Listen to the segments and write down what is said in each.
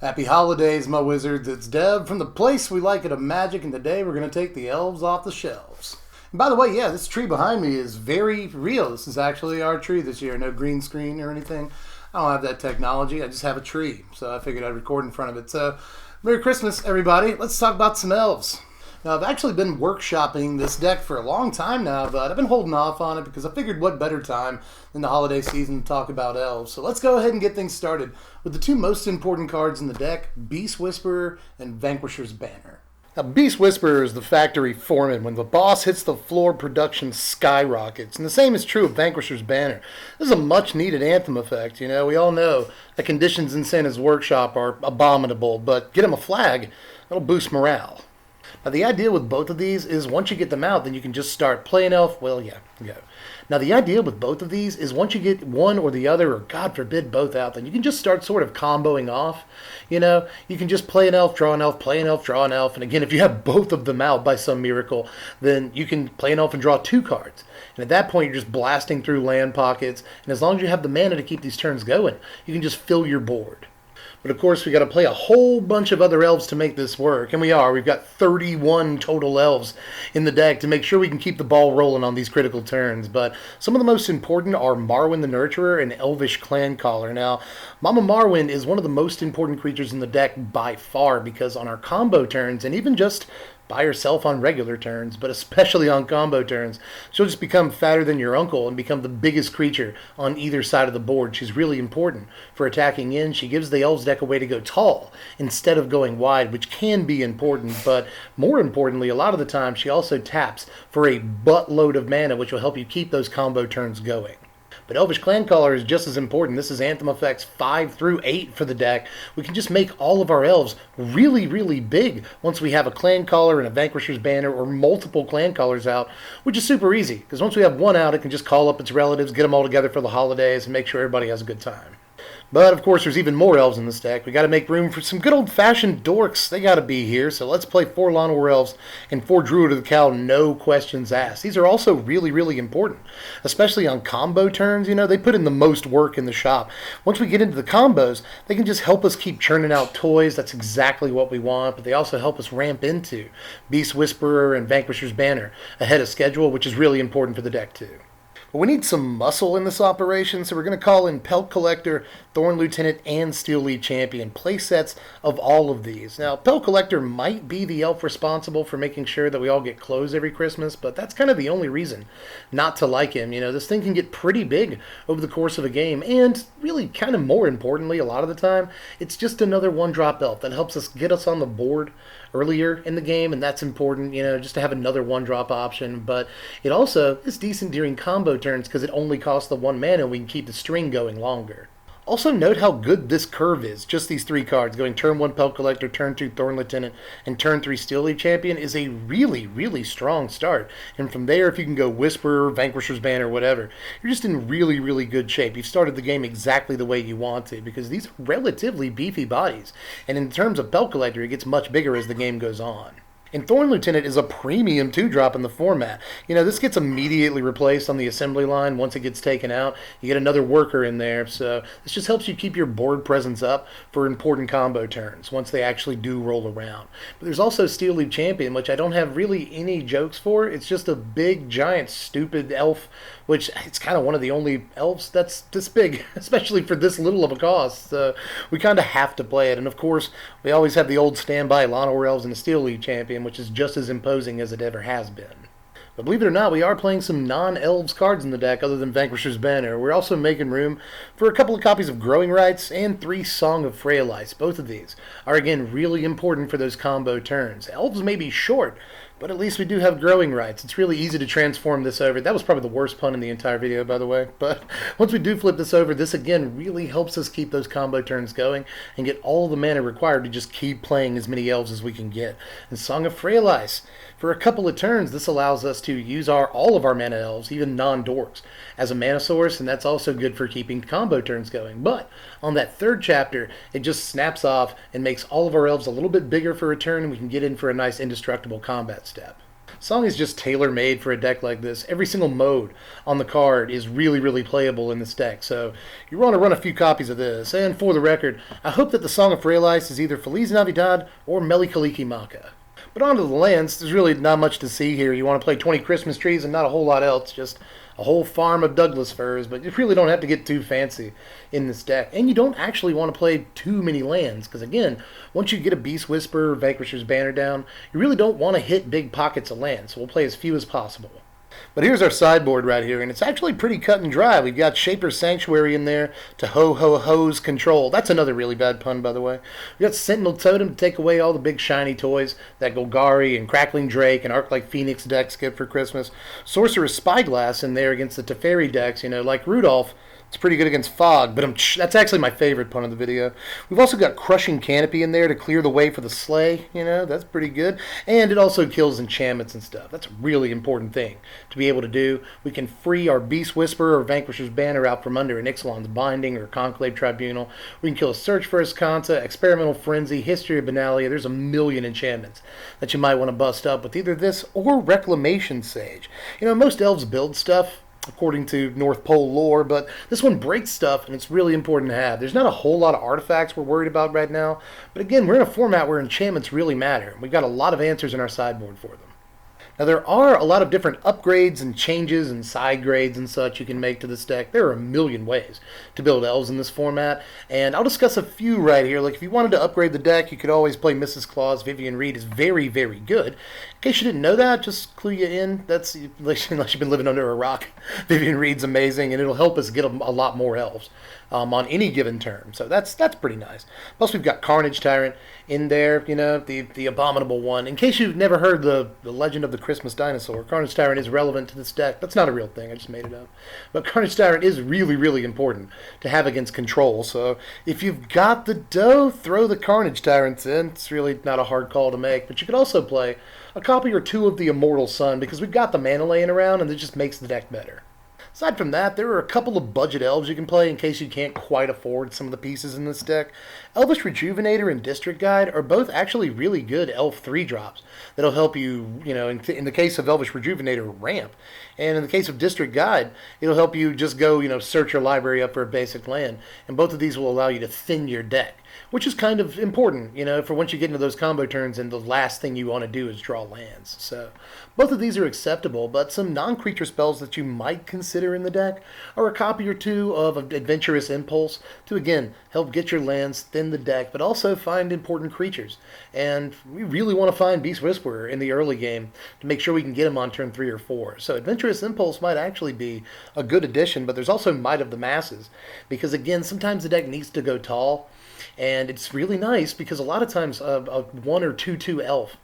Happy holidays, my wizards. It's Dev from the place we like it of magic, and today we're going to take the elves off the shelves. And by the way, yeah, this tree behind me is very real. This is actually our tree this year. No green screen or anything. I don't have that technology. I just have a tree. So I figured I'd record in front of it. So, Merry Christmas, everybody. Let's talk about some elves. Now, I've actually been workshopping this deck for a long time now, but I've been holding off on it because I figured what better time than the holiday season to talk about elves. So let's go ahead and get things started with the two most important cards in the deck, Beast Whisperer and Vanquisher's Banner. Now, Beast Whisperer is the factory foreman. When the boss hits the floor, production skyrockets. And the same is true of Vanquisher's Banner. This is a much-needed anthem effect. You know, we all know the conditions in Santa's workshop are abominable, but get him a flag, that'll boost morale. Now, the idea with both of these is once you get them out, then you can just start playing elf. Well, yeah. Now, the idea with both of these is once you get one or the other, or God forbid both out, then you can just start sort of comboing off. You know, you can just play an elf, draw an elf, play an elf, draw an elf. And again, if you have both of them out by some miracle, then you can play an elf and draw two cards. And at that point, you're just blasting through land pockets. And as long as you have the mana to keep these turns going, you can just fill your board. But of course, we got to play a whole bunch of other elves to make this work. And we are. We've got 31 total elves in the deck to make sure we can keep the ball rolling on these critical turns. But some of the most important are Marwyn the Nurturer and Elvish Clan Caller. Now, Mama Marwyn is one of the most important creatures in the deck by far because on our combo turns, and even just by herself on regular turns, but especially on combo turns, she'll just become fatter than your uncle and become the biggest creature on either side of the board. She's really important for attacking in. She gives the Elves deck a way to go tall instead of going wide, which can be important, but more importantly, a lot of the time, she also taps for a buttload of mana, which will help you keep those combo turns going. But Elvish Clan Caller is just as important. This is Anthem effects 5 through 8 for the deck. We can just make all of our elves really, really big once we have a Clan Caller and a Vanquisher's Banner or multiple Clan Callers out, which is super easy. Because once we have one out, it can just call up its relatives, get them all together for the holidays, and make sure everybody has a good time. But, of course, there's even more elves in this deck. We got to make room for some good old-fashioned dorks. They got to be here. So let's play 4 Llanowar Elves and 4 Druid of the Cowl, no questions asked. These are also really, really important, especially on combo turns. You know, they put in the most work in the shop. Once we get into the combos, they can just help us keep churning out toys. That's exactly what we want. But they also help us ramp into Beast Whisperer and Vanquisher's Banner ahead of schedule, which is really important for the deck, too. But we need some muscle in this operation, so we're going to call in Pelt Collector, Thorn Lieutenant, and Steel Lead Champion. Play sets of all of these. Now, Pelt Collector might be the elf responsible for making sure that we all get clothes every Christmas, but that's kind of the only reason not to like him. You know, this thing can get pretty big over the course of a game, and really kind of more importantly, a lot of the time, it's just another one-drop elf that helps us get us on the board earlier in the game, and that's important, you know, just to have another one-drop option. But it also is decent during combo turns because it only costs the 1 mana and we can keep the string going longer. Also note how good this curve is. Just these 3 cards, going turn 1 Pelt Collector, turn 2 Thorn Lieutenant, and turn 3 Steel Leaf Champion is a really, really strong start. And from there, if you can go Whisperer, Vanquisher's Banner, whatever, you're just in really, really good shape. You've started the game exactly the way you want to because these are relatively beefy bodies. And in terms of Pelt Collector, it gets much bigger as the game goes on. And Thorn Lieutenant is a premium 2-drop in the format. You know, this gets immediately replaced on the assembly line once it gets taken out. You get another worker in there, so this just helps you keep your board presence up for important combo turns once they actually do roll around. But there's also Steel Leaf Champion, which I don't have really any jokes for. It's just a big, giant, stupid elf, which it's kind of one of the only elves that's this big, especially for this little of a cost. So we kind of have to play it. And of course, we always have the old standby Llanowar Elves and a Steel Leaf Champion, which is just as imposing as it ever has been. But believe it or not, we are playing some non-elves cards in the deck other than Vanquisher's Banner. We're also making room for a couple of copies of Growing Rights and 3 Song of Freyalice. Both of these are, again, really important for those combo turns. Elves may be short, but at least we do have Growing Rights. It's really easy to transform this over. That was probably the worst pun in the entire video, by the way. But once we do flip this over, this again really helps us keep those combo turns going and get all the mana required to just keep playing as many elves as we can get. And Song of Freyalice, for a couple of turns, this allows us to use all of our mana elves, even non-dorks, as a mana source, and that's also good for keeping combo turns going. But on that 3rd chapter, it just snaps off and makes all of our elves a little bit bigger for a turn, and we can get in for a nice indestructible combat step. Song is just tailor-made for a deck like this. Every single mode on the card is really, really playable in this deck. So you want to run a few copies of this. And for the record, I hope that the Song of Freyalize is either Feliz Navidad or Meli Kalikimaka. But onto the lands, there's really not much to see here. You want to play 20 Christmas trees and not a whole lot else, just a whole farm of Douglas firs, but you really don't have to get too fancy in this deck. And you don't actually want to play too many lands, because again, once you get a Beast Whisperer or Vanquisher's Banner down, you really don't want to hit big pockets of land, so we'll play as few as possible. But here's our sideboard right here, and it's actually pretty cut and dry. We've got Shaper's Sanctuary in there to ho-ho-ho's control. That's another really bad pun, by the way. We've got Sentinel Totem to take away all the big shiny toys that Golgari and Crackling Drake and Arc-like Phoenix decks get for Christmas. Sorcerer's Spyglass in there against the Teferi decks, like Rudolph. It's pretty good against Fog, but that's actually my favorite pun of the video. We've also got Crushing Canopy in there to clear the way for the Slay. That's pretty good. And it also kills enchantments and stuff. That's a really important thing to be able to do. We can free our Beast Whisperer or Vanquisher's Banner out from under an Ixalan's Binding or Conclave Tribunal. We can kill a Search for Escanta, Experimental Frenzy, History of Benalia. There's a million enchantments that you might want to bust up with either this or Reclamation Sage. Most elves build stuff according to North Pole lore, but this one breaks stuff, and it's really important to have. There's not a whole lot of artifacts we're worried about right now, but again, we're in a format where enchantments really matter. We've got a lot of answers in our sideboard for them. Now, there are a lot of different upgrades and changes and side grades and such you can make to this deck. There are a million ways to build elves in this format, and I'll discuss a few right here. Like, if you wanted to upgrade the deck, you could always play Mrs. Claus. Vivian Reed is very, very good. In case you didn't know that, just clue you in. Unless you've been living under a rock. Vivian Reed's amazing, and it'll help us get a lot more elves on any given turn. So that's pretty nice. Plus, we've got Carnage Tyrant in there, the abominable one. In case you've never heard the legend of the Christmas dinosaur, Carnage Tyrant is relevant to this deck. That's not a real thing, I just made it up. But Carnage Tyrant is really, really important to have against control. So if you've got the dough, throw the Carnage Tyrants in. It's really not a hard call to make. But you could also play a copy or two of the Immortal Sun, because we've got the mana laying around, and it just makes the deck better. Aside from that, there are a couple of budget elves you can play in case you can't quite afford some of the pieces in this deck. Elvish Rejuvenator and District Guide are both actually really good elf 3-drops that'll help you, in the case of Elvish Rejuvenator, ramp. And in the case of District Guide, it'll help you just go, search your library up for a basic land. And both of these will allow you to thin your deck, which is kind of important, for once you get into those combo turns and the last thing you want to do is draw lands. So both of these are acceptable, but some non-creature spells that you might consider in the deck are a copy or two of Adventurous Impulse to, again, help get your lands, thin the deck, but also find important creatures. And we really want to find Beast Whisperer in the early game to make sure we can get him on turn 3 or 4. So Adventurous Impulse might actually be a good addition, but there's also Might of the Masses, because, again, sometimes the deck needs to go tall. And it's really nice because a lot of times a 1 or 2/2 elf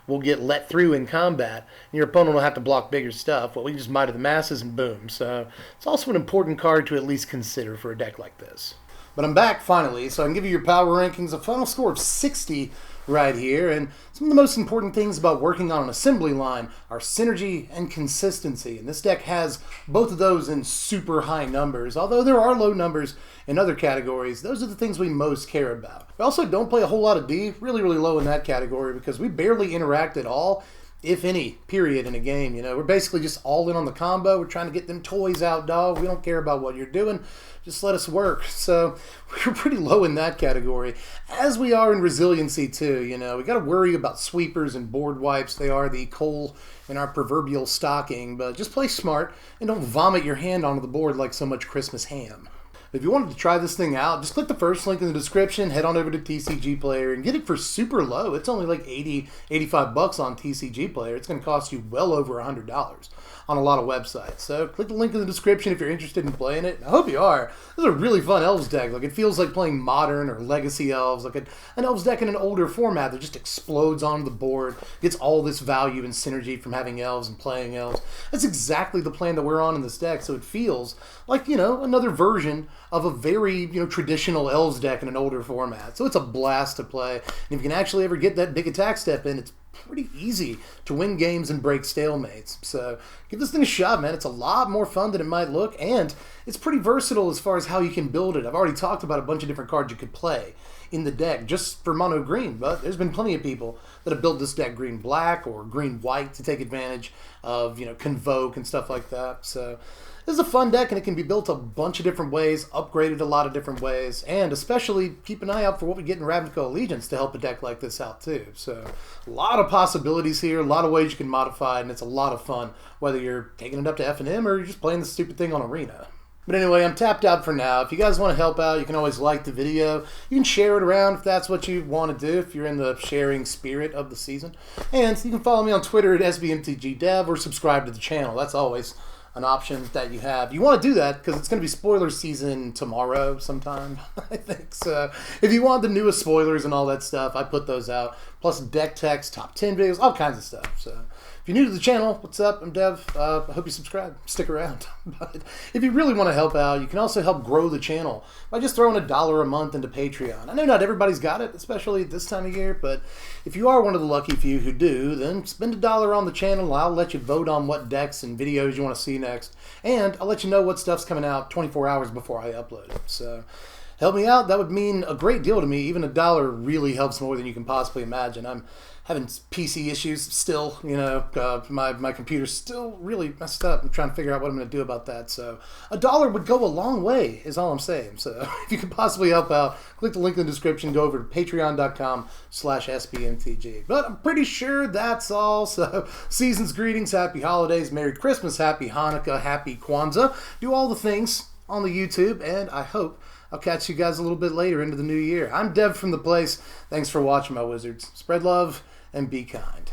will get let through in combat, and your opponent will have to block bigger stuff. Well, we just Might of the Masses and boom. So it's also an important card to at least consider for a deck like this. But I'm back finally, so I can give you your power rankings. A final score of 60 right here, and some of the most important things about working on an assembly line are synergy and consistency, and this deck has both of those in super high numbers. Although there are low numbers in other categories, those are the things we most care about. We also don't play a whole lot of D, really low in that category, because we barely interact at all, if any, period, in a game. We're basically just all in on the combo. We're trying to get them toys out, dog. We don't care about what you're doing. Just let us work. So we're pretty low in that category, as we are in resiliency too. We got to worry about sweepers and board wipes. They are the coal in our proverbial stocking, but just play smart and don't vomit your hand onto the board like so much Christmas ham. If you wanted to try this thing out, just click the first link in the description, head on over to TCG Player, and get it for super low. It's only like $80, $85 on TCG Player. It's going to cost you well over $100 on a lot of websites. So click the link in the description if you're interested in playing it. I hope you are. This is a really fun Elves deck. Like, it feels like playing Modern or Legacy Elves, like an Elves deck in an older format that just explodes onto the board, gets all this value and synergy from having Elves and playing Elves. That's exactly the plan that we're on in this deck, so it feels like, another version of a very, traditional Elves deck in an older format. So it's a blast to play. And if you can actually ever get that big attack step in, it's pretty easy to win games and break stalemates. So give this thing a shot, man. It's a lot more fun than it might look, and it's pretty versatile as far as how you can build it. I've already talked about a bunch of different cards you could play in the deck just for mono green, but there's been plenty of people that have built this deck green black or green white to take advantage of, you know, Convoke and stuff like that. So this is a fun deck, and it can be built a bunch of different ways, upgraded a lot of different ways, and especially keep an eye out for what we get in Ravnica Allegiance to help a deck like this out too. So a lot of possibilities here, a lot of ways you can modify it, and it's a lot of fun, whether you're taking it up to F&M or you're just playing the stupid thing on Arena. But anyway, I'm tapped out for now. If you guys want to help out, you can always like the video. You can share it around if that's what you want to do, if you're in the sharing spirit of the season. And you can follow me on Twitter at SBMTGDev or subscribe to the channel. That's always an option that you have. You want to do that because it's going to be spoiler season tomorrow sometime, I think. So if you want the newest spoilers and all that stuff, I put those out. Plus deck techs, top 10 videos, all kinds of stuff. So if you're new to the channel, what's up? I'm Dev. I hope you subscribe. Stick around. But if you really want to help out, you can also help grow the channel by just throwing $1 a month into Patreon. I know not everybody's got it, especially this time of year, but if you are one of the lucky few who do, then spend $1 on the channel. I'll let you vote on what decks and videos you want to see next, and I'll let you know what stuff's coming out 24 hours before I upload it. So help me out. That would mean a great deal to me. Even $1 really helps more than you can possibly imagine. I'm having PC issues still, you know, my computer's still really messed up. I'm trying to figure out what I'm going to do about that. So $1 would go a long way is all I'm saying. So if you could possibly help out, click the link in the description, go over to patreon.com/SBMTG. But I'm pretty sure that's all. So season's greetings, happy holidays, Merry Christmas, happy Hanukkah, happy Kwanzaa. Do all the things on the YouTube, and I hope I'll catch you guys a little bit later into the new year. I'm Dev from The Place. Thanks for watching, my wizards. Spread love and be kind.